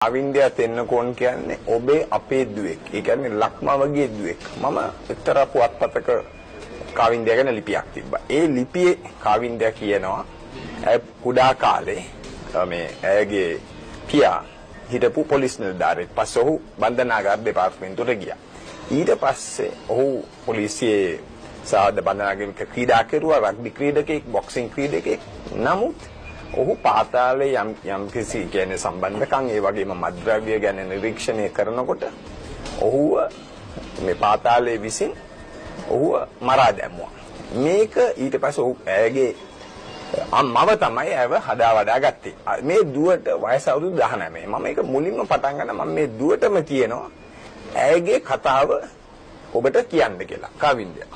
අවින්දයා තෙන්නකෝන් කියන්නේ ඔබේ අපේ දුවෙක්. ඒ කියන්නේ ලක්මවගේ දුවෙක්. මම එක්තරා පුවත්පතක කාවින්දයා ගැන ලිපියක් තිබ්බා. ඒ ලිපියේ කාවින්දයා කියනවා ඇය කුඩා කාලේ මේ ඇයගේ පියා හිටපු පොලිස් නිලධාරියෙක්. පස්සේ ඔහු බන්ධනාගාර දෙපාර්තමේන්තුවට ගියා. ඊට පස්සේ ඔහු පොලිසියේ සාද බන්ධනාගාරික ක්‍රීඩා කෙරුවා, රග්බි ක්‍රීඩකෙක්, බොක්සිං ක්‍රීඩකෙක්. නමුත් ඔහු පාතාලේ යම් කිසි කියන්නේ සම්බන්ධකම් ඒ වගේම මත්ද්‍රව්‍ය ගැන නිරීක්ෂණය කරනකොට ඔහුව මේ පාතාලේ විසින් ඔහුව මරා දැම්මුවා. මේක ඊට පස්සේ ඔහු ඇයගේ අම්මව තමයි ඇව හදා වඩා ගත්තේ. මේ දුවට වයස අවුරුදු 19. මම ඒක මුලින්ම පටන් ගන්න මම මේ දුවටම කියනවා ඇයගේ කතාව ඔබට කියන්න කියලා. කාවින්දයා.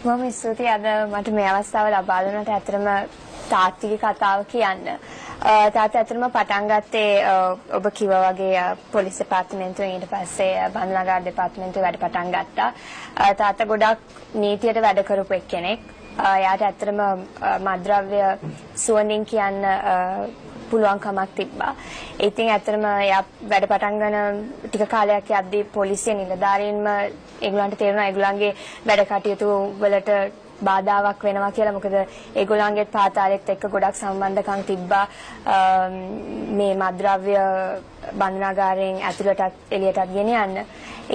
මම ස්තුතියි අද මට මේ අවස්ථාව ලබා දුන්නට. ඇත්තටම තාත්තිගේ කතාව කියන්න. තාත්තා ඇත්තටම පටන් ගත්තේ ඔබ කිව්වා වගේ පොලිස් දෙපාර්තමේන්තුවෙන් ඊට පස්සේ බන්ධනාගාර දෙපාර්තමේන්තුවේ වැඩ පටන් ගත්තා. තාත්තා ගොඩක් නීතියට වැඩ කරපු එක්කෙනෙක්. එයාට ඇත්තටම මත්ද්‍රව්‍ය සුවඳින් කියන්න පුළුවන්කමක් තිබ්බා. ඉතින් ඇත්තටම එයා වැඩ පටන් ගන්න ටික කාලයක් යද්දී පොලිසිය නිලධාරීන්ම ඒගොල්ලන්ට තේරුණා ඒගොල්ලන්ගේ වැඩ කටයුතු වලට බාධාවක් වෙනවා කියලා. මොකද ඒගොල්ලන්ගේ පාතාලෙත් එක්ක ගොඩක් සම්බන්ධකම් තිබ්බා. මේ මත්ද්‍රව්‍ය බන්ධනාගාරයෙන් ඇතුළටත් එළියටත් ගෙනියන්න.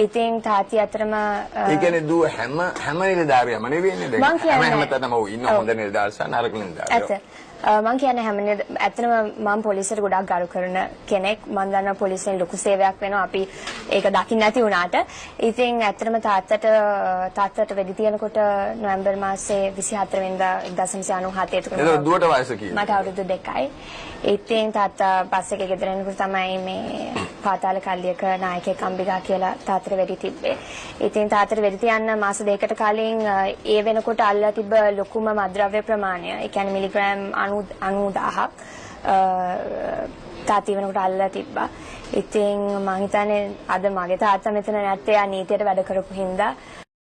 ඉතින් තාත්ති අතරම ඒ කියන්නේ දුව හැම නිලධාරියම නෙවෙයිනේ දැන් හැම තැනම ඉන්න හොඳ නිලධාරිය සහ නරක නිලධාරිය. මම කියන්නේ ඇත්තටම මම පොලිසියට ගොඩක් ගරු කරන කෙනෙක්. මම දන්නවා පොලිසියෙන් ලොකු සේවයක් වෙනවා. අපි ඒක දකින්න නැති වුණාට. ඉතින් ඇත්තටම තාත්තට වෙඩි තියනකොට නොවැම්බර් මාසේ 24 වෙනිදා 1997 ඒක දුවට වයස කීයද? මට අවුරුදු 2යි. ඉතින් තාත්තා බස් එකේ ගෙදර එනකොට තමයි මේ පාතාල කල්ලියක නායකයෙක් අම්බිගා කියලා තාත්තට වෙඩි තිබ්බේ. ඉතින් තාත්තට වෙඩි තියන්න මාස දෙකකට කලින් ඒ වෙනකොට අල්ලලා තිබ්බ ලොකුම මත්ද්‍රව්‍ය ප්‍රමාණය. ඒ කියන්නේ මිලිග්‍රෑම් 90,000ක් තාත්ති වෙනකොට අල්ලලා තිබ්බා. ඉතින් මම හිතන්නේ අද මගේ තාත්තා මෙතන නැත්තේ ආ නීතියට වැඩ කරපු හින්දා